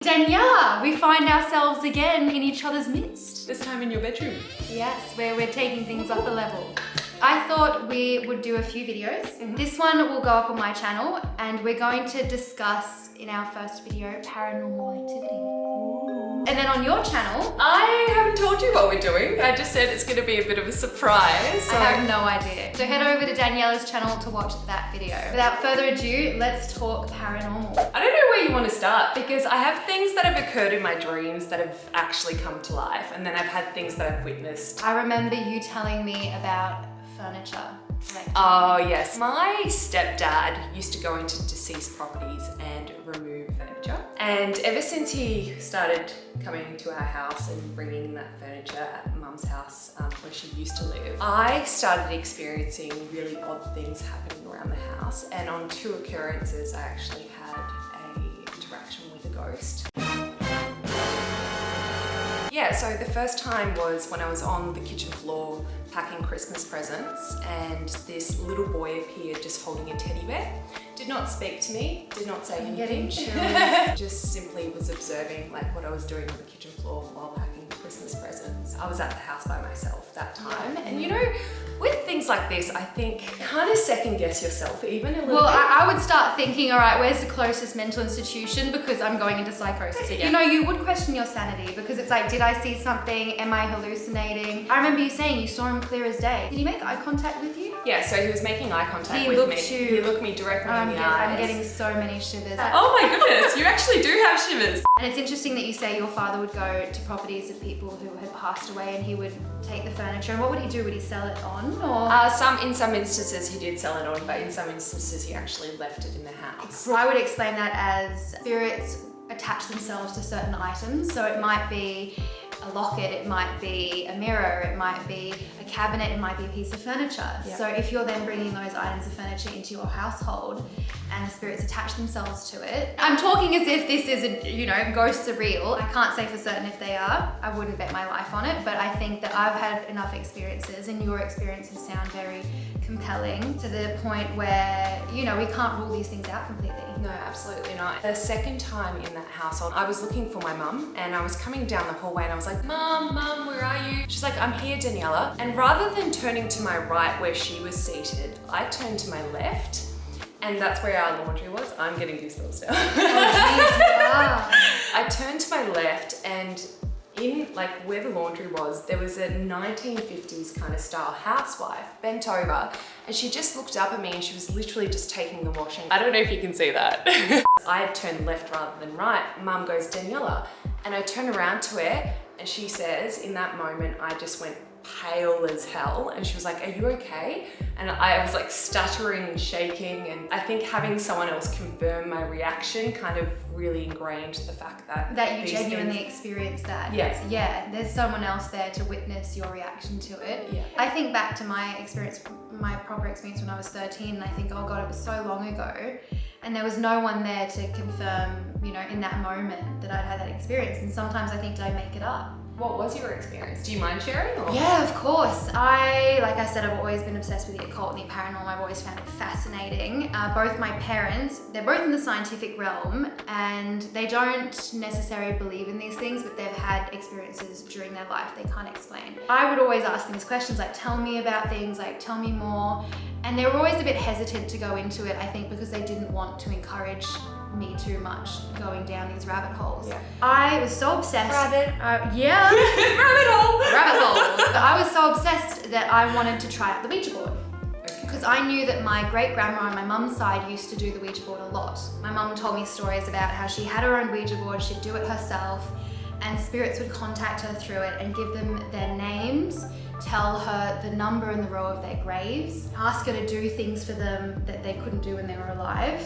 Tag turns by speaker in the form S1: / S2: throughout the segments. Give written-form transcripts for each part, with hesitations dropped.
S1: Daniela, we find ourselves again in each other's midst.
S2: This time in your bedroom.
S1: Yes, where we're taking things up a level. I thought we would do a few videos. This one will go up on my channel and we're going to discuss in our first video paranormal activity. And then on your channel,
S2: I haven't told you what we're doing. I just said it's going to be a bit of a surprise.
S1: I have no idea. So head over to Daniela's channel to watch that video. Without further ado, let's talk paranormal.
S2: I don't know where you want to start because I have things that have occurred in my dreams that have actually come to life, and then I've had things that I've witnessed.
S1: I remember you telling me about furniture.
S2: Oh yes, my stepdad used to go into deceased properties and remove furniture, and ever since he started coming to our house and bringing that furniture at Mum's house where she used to live, I started experiencing really odd things happening around the house, and on 2 occurrences I actually had an interaction with a ghost. Yeah, so the first time was when I was on the kitchen floor packing Christmas presents, and this little boy appeared just holding a teddy bear. Did not speak to me, did not say anything. Just simply was observing like what I was doing on the kitchen floor while packing Christmas presents. I was at the house by myself that time, and you know, with things like this, I think kind of second guess yourself even a little bit.
S1: I would start thinking, all right, where's the closest mental institution because I'm going into psychosis again. You know, you would question your sanity because it's like, did I see something? Am I hallucinating? I remember you saying you saw him clear as day. Did he make eye contact with you?
S2: Yeah, so he was making eye contact
S1: He
S2: with
S1: looked
S2: me.
S1: you.
S2: He looked me directly in the eyes.
S1: I'm getting so many shivers.
S2: Oh my goodness, you actually do have shivers.
S1: And it's interesting that you say your father would go to properties of people who had passed away and he would take the furniture. And what would he do? Would he sell it on? Or?
S2: In some instances he did sell it on, but in some instances he actually left it in the house.
S1: I would explain that as spirits attach themselves to certain items. So it might be a locket, it might be a mirror, it might be a cabinet, it might be a piece of furniture. Yep. So if you're then bringing those items of furniture into your household and the spirits attach themselves to it, I'm talking as if this is you know, ghosts are real. I can't say for certain if they are. I wouldn't bet my life on it, but I think that I've had enough experiences and your experiences sound very compelling to the point where, you know, we can't rule these things out completely.
S2: No, absolutely not. The second time in that household, I was looking for my mum and I was coming down the hallway and I was like, Mum, where are you? She's like, I'm here, Daniela. And rather than turning to my right where she was seated, I turned to my left, and that's where our laundry was. I'm getting goosebumps now.
S1: Oh, geez,
S2: I turned to my left, and in like where the laundry was, there was a 1950s kind of style housewife bent over, and she just looked up at me and she was literally just taking the washing. I don't know if you can see that. I had turned left rather than right. Mum goes, Daniela. And I turn around to her and she says, in that moment, I just went pale as hell. And she was like, are you okay? And I was like stuttering and shaking. And I think having someone else confirm my reaction kind of really ingrained the fact that
S1: you genuinely experienced that.
S2: Yeah.
S1: Yeah, there's someone else there to witness your reaction to it.
S2: Yeah.
S1: I think back to my experience, my proper experience when I was 13, and I think, oh God, it was so long ago. And there was no one there to confirm, you know, in that moment that I'd had that experience. And sometimes I think, did I make it up?
S2: What was your experience? Do you mind sharing? Or?
S1: Yeah, of course. Like I said, I've always been obsessed with the occult and the paranormal. I've always found it fascinating. Both my parents, they're both in the scientific realm and they don't necessarily believe in these things, but they've had experiences during their life they can't explain. I would always ask these questions like, tell me about things, like tell me more. And they were always a bit hesitant to go into it, I think, because they didn't want to encourage me too much going down these rabbit holes. Yeah. I was so obsessed.
S2: Rabbit
S1: hole. I was so obsessed that I wanted to try out the Ouija board. Because I knew that my great-grandma on my mum's side used to do the Ouija board a lot. My mum told me stories about how she had her own Ouija board, she'd do it herself, and spirits would contact her through it and give them their names, tell her the number and the row of their graves, ask her to do things for them that they couldn't do when they were alive.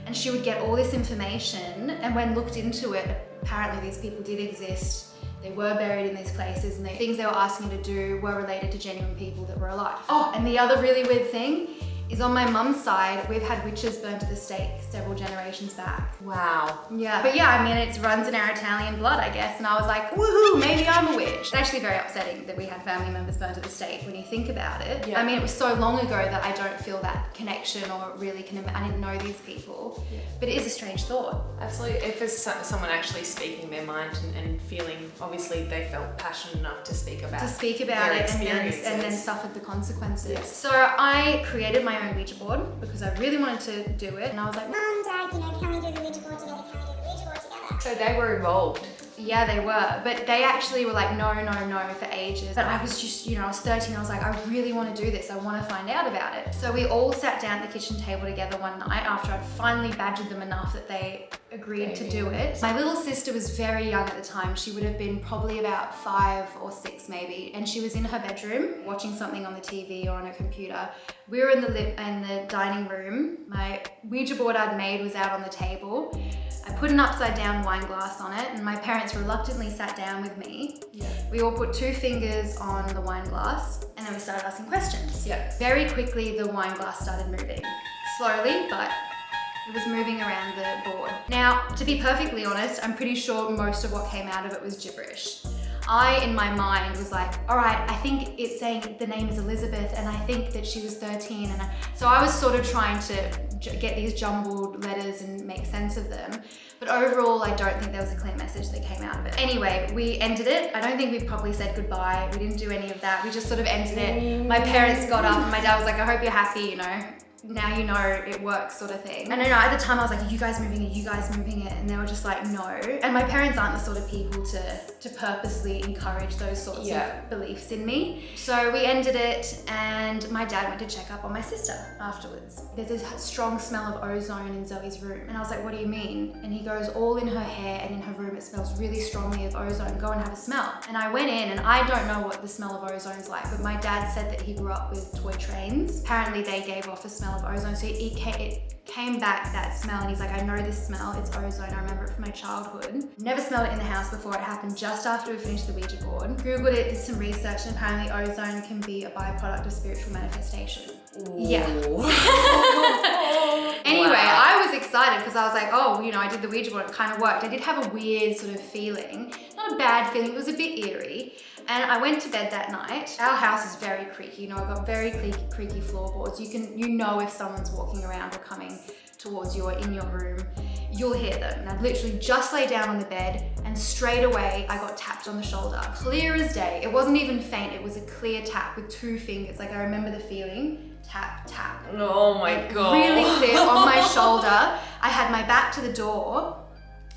S1: And she would get all this information, and when looked into it, apparently these people did exist. They were buried in these places, and the things they were asking her to do were related to genuine people that were alive. Oh, and the other really weird thing is on my mum's side, we've had witches burned to the stake several generations back.
S2: Wow.
S1: Yeah, but yeah, I mean, it runs in our Italian blood, I guess, and I was like, woohoo, maybe I'm a witch. It's actually very upsetting that we had family members burned to the stake when you think about it.
S2: Yeah.
S1: I mean, it was so long ago that I don't feel that connection or really I didn't know these people, but it is a strange thought.
S2: Absolutely. If it's someone actually speaking their mind and feeling, obviously they felt passionate enough to speak about their
S1: it and then suffered the consequences. Yeah. So I created my own Ouija board because I really wanted to do it, and I was like,
S3: Mum, Dad, can we do the Ouija board together? Can we do the Ouija board together?
S2: So they were involved.
S1: yeah, they were, but they actually were like, no, for ages. But I was just, I was 13, I was like, I really want to do this. I want to find out about it. So we all sat down at the kitchen table together one night after I'd finally badgered them enough that they agreed to do it. My little sister was very young at the time. She would have been probably about 5 or 6 maybe, and she was in her bedroom watching something on the TV or on her computer. We were in the dining room. My Ouija board I'd made was out on the table. I put an upside down wine glass on it, and my parents reluctantly sat down with me.
S2: Yeah.
S1: We all put 2 fingers on the wine glass, and then we started asking questions.
S2: Yeah.
S1: Very quickly, the wine glass started moving. Slowly, but it was moving around the board. Now, to be perfectly honest, I'm pretty sure most of what came out of it was gibberish. I, in my mind, was like, all right, I think it's saying the name is Elizabeth, and I think that she was 13. So I was sort of trying to get these jumbled letters and make sense of them. But overall, I don't think there was a clear message that came out of it. Anyway, we ended it. I don't think we probably said goodbye. We didn't do any of that. We just sort of ended it. My parents got up, and my dad was like, I hope you're happy, now you know it works, sort of thing. And at the time I was like, are you guys moving it? And they were just like, no. And my parents aren't the sort of people to purposely encourage those sorts of beliefs in me. So we ended it, and my dad went to check up on my sister afterwards. There's a strong smell of ozone in Zoe's room. And I was like, what do you mean? And he goes, all in her hair and in her room, it smells really strongly of ozone. Go and have a smell. And I went in, and I don't know what the smell of ozone's like, but my dad said that he grew up with toy trains. Apparently they gave off a smell of ozone, so it came back, that smell, and he's like, I know this smell, it's ozone, I remember it from my childhood. Never smelled it in the house before. It happened just after we finished the Ouija board. Googled it, did some research, and apparently ozone can be a byproduct of spiritual manifestation.
S2: Ooh.
S1: Yeah. Anyway, wow. I was excited because I was like, oh, I did the Ouija board, it kind of worked. I did have a weird sort of feeling, not a bad feeling, it was a bit eerie. And I went to bed that night. Our house is very creaky, I've got very creaky floorboards. You know if someone's walking around or coming towards you or in your room, you'll hear them. And I'd literally just lay down on the bed, and straight away I got tapped on the shoulder. Clear as day. It wasn't even faint, it was a clear tap with 2 fingers. Like, I remember the feeling. Tap, tap.
S2: Oh my God.
S1: Really clear on my shoulder. I had my back to the door,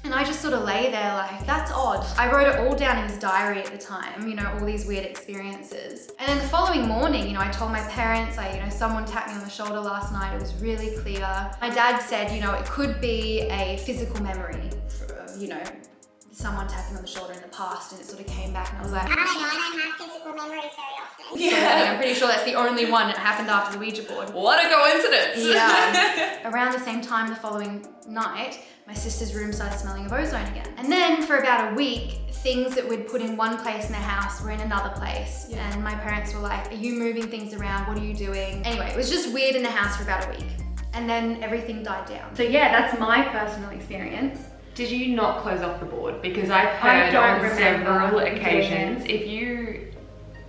S1: and I just sort of lay there like, that's odd. I wrote it all down in his diary at the time, all these weird experiences. And then the following morning, I told my parents, someone tapped me on the shoulder last night. It was really clear. My dad said, it could be a physical memory, someone tapping on the shoulder in the past, and it sort of came back, and I was like,
S3: I don't know, I don't have physical memories very often.
S2: Yeah.
S1: So, I'm pretty sure that's the only one that happened after the Ouija board.
S2: What a coincidence.
S1: Yeah. Around the same time the following night, my sister's room started smelling of ozone again. And then for about a week, things that we'd put in one place in the house were in another place. Yeah. And my parents were like, are you moving things around? What are you doing? Anyway, it was just weird in the house for about a week. And then everything died down. So yeah, that's my personal experience.
S4: Did you not close off the board? Because I've heard on several occasions, if you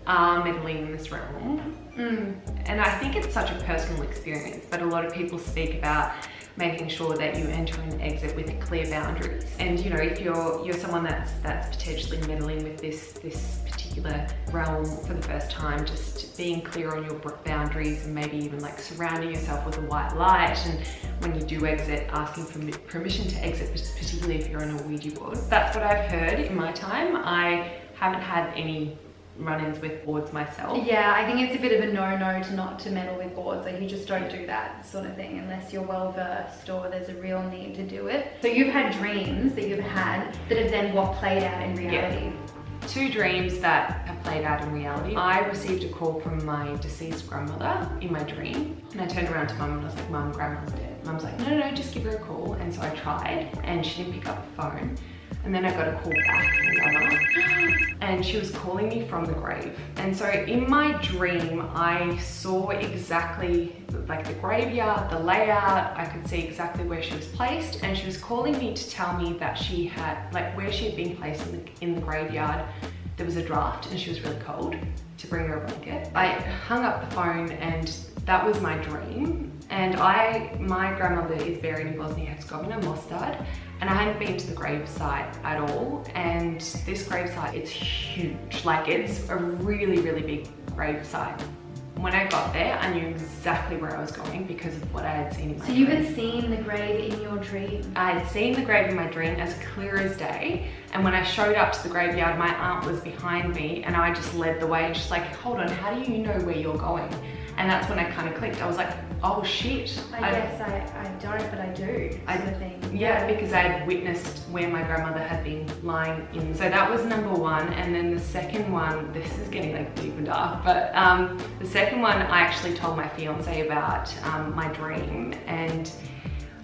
S4: are meddling in this realm, and I think it's such a personal experience, but a lot of people speak about making sure that you enter and exit with clear boundaries. And if you're someone that's potentially meddling with this particular realm for the first time, just being clear on your boundaries, and maybe even like surrounding yourself with a white light, and when you do exit, asking for permission to exit, particularly if you're on a Ouija board. That's what I've heard in my time. I haven't had any run-ins with boards myself.
S1: Yeah, I think it's a bit of a no-no not to meddle with boards. Like, you just don't do that sort of thing unless you're well-versed or there's a real need to do it. So you've had dreams that you've had that have then played out in reality.
S4: Yeah. 2 dreams that have played out in reality. I received a call from my deceased grandmother in my dream, and I turned around to Mum and I was like, Mum, Grandma's dead. Mum's like, no, just give her a call. And so I tried, and she didn't pick up the phone. And then I got a call back from Grandma, and she was calling me from the grave. And so in my dream, I saw exactly like the graveyard, the layout. I could see exactly where she was placed, and she was calling me to tell me that she had, like where she had been placed in the graveyard, there was a draft and she was really cold, to bring her a blanket. I hung up the phone, and that was my dream. And my grandmother is buried in Bosnia-Herzegovina, Mostar, and I hadn't been to the gravesite at all. And this gravesite, it's huge. Like, it's a really, really big gravesite. When I got there, I knew exactly where I was going because of what I had seen in my dream.
S1: So you had seen the grave in your dream?
S4: I had seen the grave in my dream as clear as day. And when I showed up to the graveyard, my aunt was behind me, and I just led the way, and she's like, hold on, how do you know where you're going? And that's when I kind of clicked. I was like, oh shit.
S1: I guess I don't, but I do, sort of thing.
S4: Yeah, because I had witnessed where my grandmother had been lying in. So that was number one. And then the second one, this is getting like deep and dark, but the second one, I actually told my fiance about my dream, and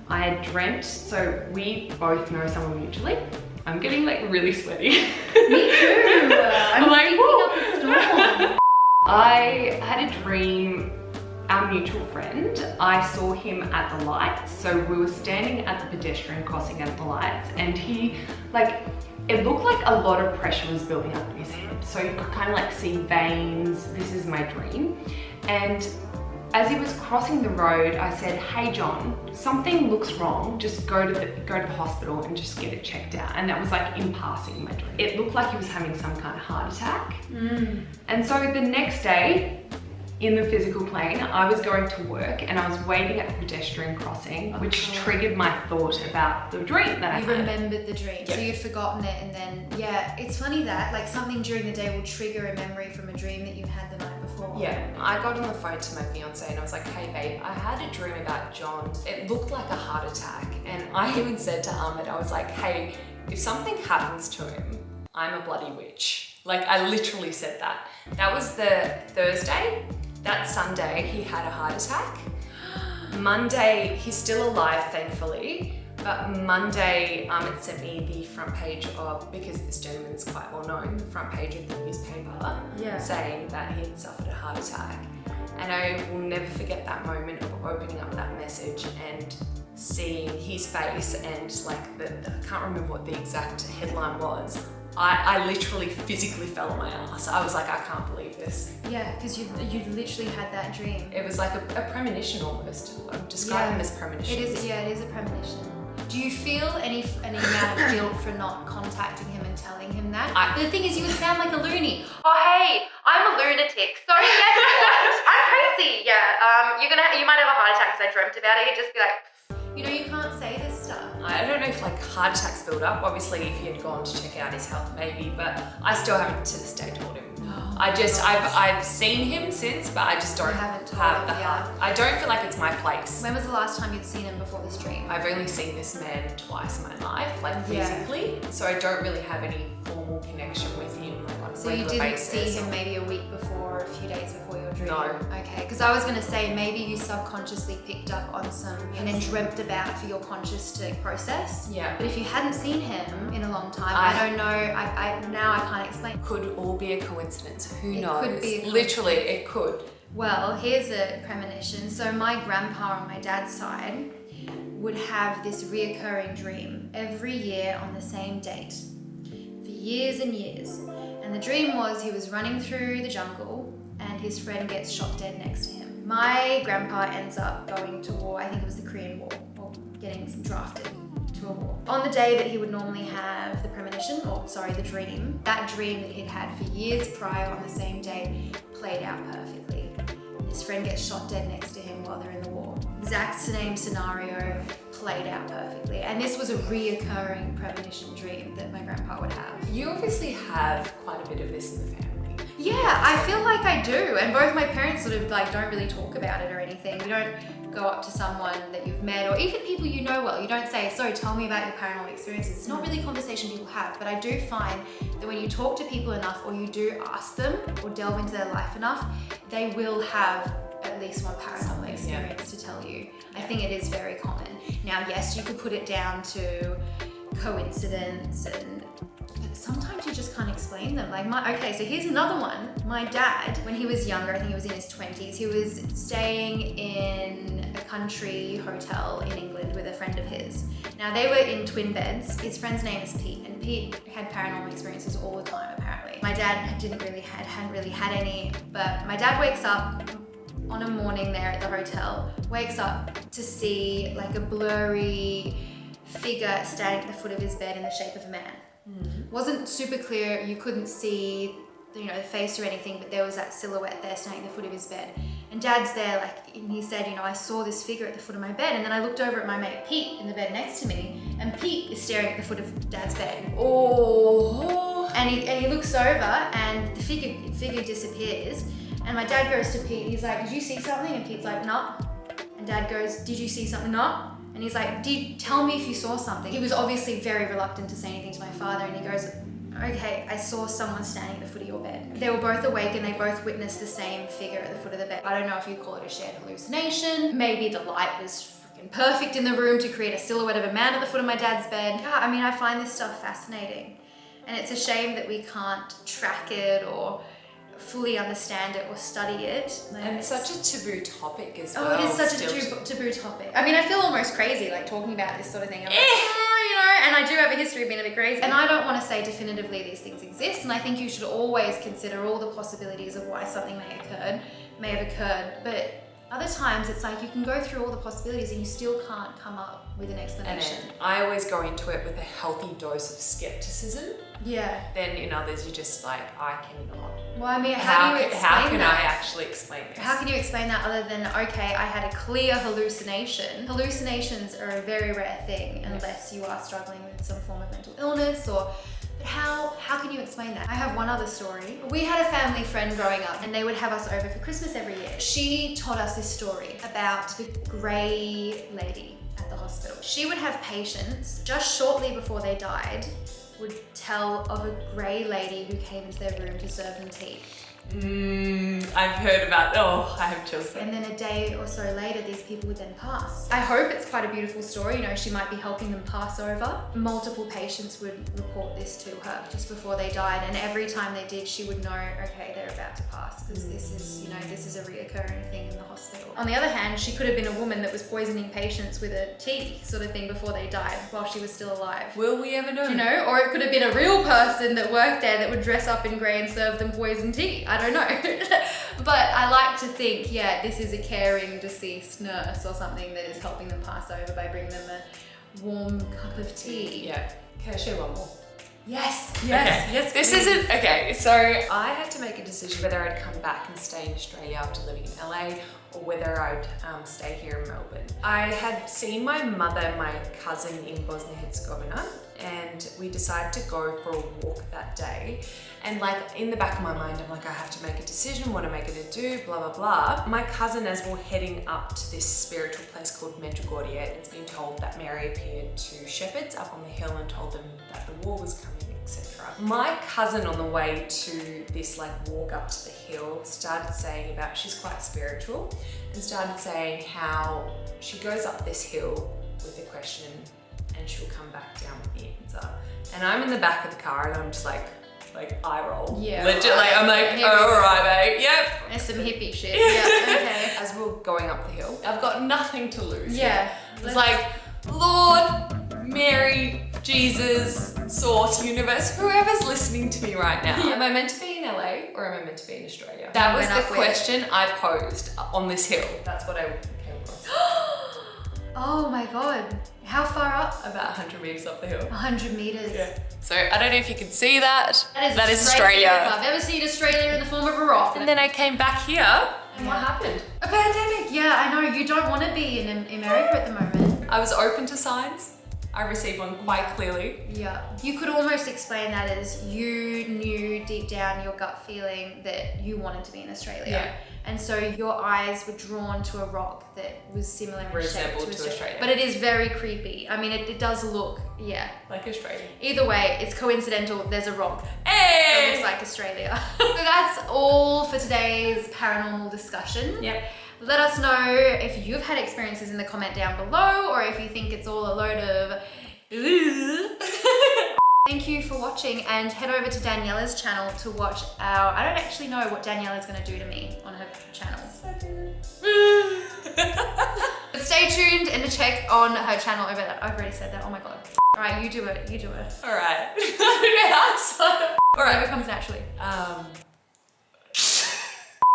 S4: I had dreamt, so we both know someone mutually. I'm getting like really sweaty.
S1: Me too. I'm like, up a storm.
S4: I had a dream, our mutual friend, I saw him at the lights. So we were standing at the pedestrian crossing at the lights, and he, like, it looked like a lot of pressure was building up in his head. So you could kind of like see veins. This is my dream. And as he was crossing the road, I said, hey John, something looks wrong. Just go to the hospital and just get it checked out. And that was like in passing in my dream. It looked like he was having some kind of heart attack. And so the next day, in the physical plane, I was going to work, and I was waiting at the pedestrian crossing, which triggered my thought about the dream that I had.
S1: You remembered the dream,
S4: Yep.
S1: so you'd forgotten it, and then, yeah, it's funny that like something during the day will trigger a memory from a dream that you had the night before.
S2: Yeah, I got on the phone to my fiance and I was like, hey babe, I had a dream about John. It looked like a heart attack. And I even said to Ahmed, I was like, hey, if something happens to him, I'm a bloody witch. Like, I literally said that. That was the Thursday. That Sunday, he had a heart attack. Monday, he's still alive, thankfully. But Monday, it sent me the front page of, because this gentleman's quite well known, the front page of the newspaper, saying that he had suffered a heart attack. And I will never forget that moment of opening up that message and seeing his face, and like I can't remember what the exact headline was. I literally physically fell on my ass. I was like, I can't believe this.
S1: Yeah, because you literally had that dream.
S2: It was like a premonition almost. I would describe them as premonitions.
S1: It is a premonition. Do you feel any amount of guilt for not contacting him and telling him that? The thing is, you would sound like a loony. Oh hey, I'm a lunatic. So guess what? I'm crazy. Yeah. You might have a heart attack because I dreamt about it. He'd just be like, you know, you can't say this stuff.
S2: I don't know if like heart attacks build up. Obviously, if he had gone to check out his health, maybe. But I still haven't to this day told him. I've seen him since, but I just don't have the heart. I don't feel like it's my place.
S1: When was the last time you'd seen him before this dream?
S2: I've only seen this man twice in my life, like physically. So I don't really have any formal connection with him like on a
S1: So
S2: regular
S1: you didn't
S2: basis.
S1: see him maybe a week before, a few days before your dream?
S2: No.
S1: Okay, because I was going to say maybe you subconsciously picked up on some and then dreamt about it for your conscious to process.
S2: Yeah.
S1: But if you hadn't seen him in a long time, I don't know, now I can't explain.
S2: Could all be a coincidence. Who
S1: It
S2: knows?
S1: could be a
S2: Literally, it could.
S1: Well, here's a premonition. So my grandpa on my dad's side would have this reoccurring dream every year on the same date for years and years. And the dream was he was running through the jungle and his friend gets shot dead next to him. My grandpa ends up going to war, I think it was the Korean War, or getting drafted to a war. On the day that he would normally have the premonition, the dream, that dream that he'd had for years prior on the same day played out perfectly. His friend gets shot dead next to him while they're in the war. Exact same scenario played out perfectly. And this was a reoccurring premonition dream that my grandpa would have.
S2: You obviously have quite a bit of this in the family.
S1: Yeah, I feel like I do. And both my parents sort of like don't really talk about it or anything. We don't go up to someone that you've met or even people you know well. You don't say, so tell me about your paranormal experiences. It's not really a conversation people have, but I do find that when you talk to people enough or you do ask them or delve into their life enough, they will have at least one paranormal experience to tell you. I think it is very common. Now, yes, you could put it down to coincidence, but sometimes you just can't explain them. Okay, so here's another one. My dad, when he was younger, I think he was in his 20s, he was staying in a country hotel in England with a friend of his. Now they were in twin beds. His friend's name is Pete, and Pete had paranormal experiences all the time apparently. My dad hadn't really had any, but my dad wakes up on a morning there at the hotel, wakes up to see like a blurry figure standing at the foot of his bed in the shape of a man. Wasn't super clear, you couldn't see the face or anything, but there was that silhouette there standing at the foot of his bed. And Dad's there, and he said, I saw this figure at the foot of my bed, and then I looked over at my mate Pete in the bed next to me, and Pete is staring at the foot of Dad's bed.
S2: Oh.
S1: And he looks over, and the figure disappears. And my dad goes to Pete, he's like, did you see something? And Pete's like, no. And Dad goes, did you see something? No. And he's like, tell me if you saw something. He was obviously very reluctant to say anything to my father, and he goes, okay, I saw someone standing at the foot of your bed. They were both awake and they both witnessed the same figure at the foot of the bed. I don't know if you call it a shared hallucination. Maybe the light was freaking perfect in the room to create a silhouette of a man at the foot of my dad's bed. Yeah, I find this stuff fascinating. And it's a shame that we can't track it or fully understand it or study it.
S2: And it's such a taboo topic as
S1: well.
S2: Oh,
S1: it is such a taboo topic. I feel almost crazy talking about this sort of thing. I'm and I do have a history of being a bit crazy. And I don't want to say definitively these things exist, and I think you should always consider all the possibilities of why something may have occurred. But other times it's you can go through all the possibilities and you still can't come up with an explanation.
S2: And I always go into it with a healthy dose of skepticism.
S1: Yeah.
S2: Then in others you're just I cannot.
S1: Well, how do you explain
S2: how can
S1: that?
S2: I actually explain this?
S1: How can you explain that other than, okay, I had a clear hallucination? Hallucinations are a very rare thing unless you are struggling with some form of mental illness but how can you explain that? I have one other story. We had a family friend growing up and they would have us over for Christmas every year. She told us this story about the grey lady at the hospital. She would have patients just shortly before they died would tell of a grey lady who came into their room to serve them tea.
S2: I've heard about, I have chills.
S1: And then a day or so later, these people would then pass. I hope it's quite a beautiful story. She might be helping them pass over. Multiple patients would report this to her just before they died. And every time they did, she would know, okay, they're about to pass because this is a reoccurring thing in the hospital. On the other hand, she could have been a woman that was poisoning patients with a tea sort of thing before they died while she was still alive.
S2: Will we ever know?
S1: Or it could have been a real person that worked there that would dress up in grey and serve them poison tea. I don't know. But I like to think, this is a caring deceased nurse or something that is helping them pass over by bringing them a warm cup of tea.
S2: Yeah. Can I share one more?
S1: Yes.
S2: This
S1: please.
S2: isn't, okay, so I had to make a decision whether I'd come back and stay in Australia after living in LA or whether I'd stay here in Melbourne. I had seen my mother and my cousin in Bosnia-Herzegovina and we decided to go for a walk that day. And in the back of my mind, I'm I have to make a decision, what am I gonna do, blah, blah, blah. My cousin, as we're heading up to this spiritual place called Medjugorje, it's been told that Mary appeared to shepherds up on the hill and told them that the war was coming, etc. My cousin on the way to this walk up to the hill started saying about, she's quite spiritual, and started saying how she goes up this hill with a question and she'll come back down with the answer. And I'm in the back of the car and I'm just eye roll.
S1: Yeah.
S2: Legit, I'm all right, mate. Yep.
S1: There's some hippie shit. Yeah, okay.
S2: As we're going up the hill, I've got nothing to lose.
S1: Yeah.
S2: It's Lord, Mary, Jesus, Source, Universe, whoever's listening to me right now. Am I meant to be in LA or am I meant to be in Australia? That was the question I posed on this hill. That's what I came across.
S1: Oh my God. How far up?
S2: About 100 meters up the hill.
S1: 100 meters.
S2: Yeah. So I don't know if you can see that.
S1: That is
S2: Australia.
S1: If I've ever seen Australia in the form of a rock.
S2: And then I came back here and what happened?
S1: A pandemic. Yeah, I know. You don't want to be in America at the moment.
S2: I was open to signs. I received one quite clearly.
S1: Yeah. You could almost explain that as you knew deep down your gut feeling that you wanted to be in Australia.
S2: Yeah.
S1: And so your eyes were drawn to a rock that was similar in shape to Australia. But it is very creepy. It does look,
S2: like Australia.
S1: Either way, it's coincidental. There's a rock.
S2: Hey!
S1: It looks like Australia. So that's all for today's paranormal discussion.
S2: Yep.
S1: Let us know if you've had experiences in the comment down below or if you think it's all a load of watching, and head over to Daniela's channel to watch our, I don't actually know what Daniela's gonna do to me on her channel. But stay tuned and to check on her channel over that. I've already said that, oh my God. All right, you do it, you do it.
S2: All right.
S1: All right, it comes naturally.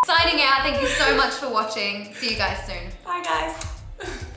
S1: Signing out, thank you so much for watching. See you guys soon.
S2: Bye guys.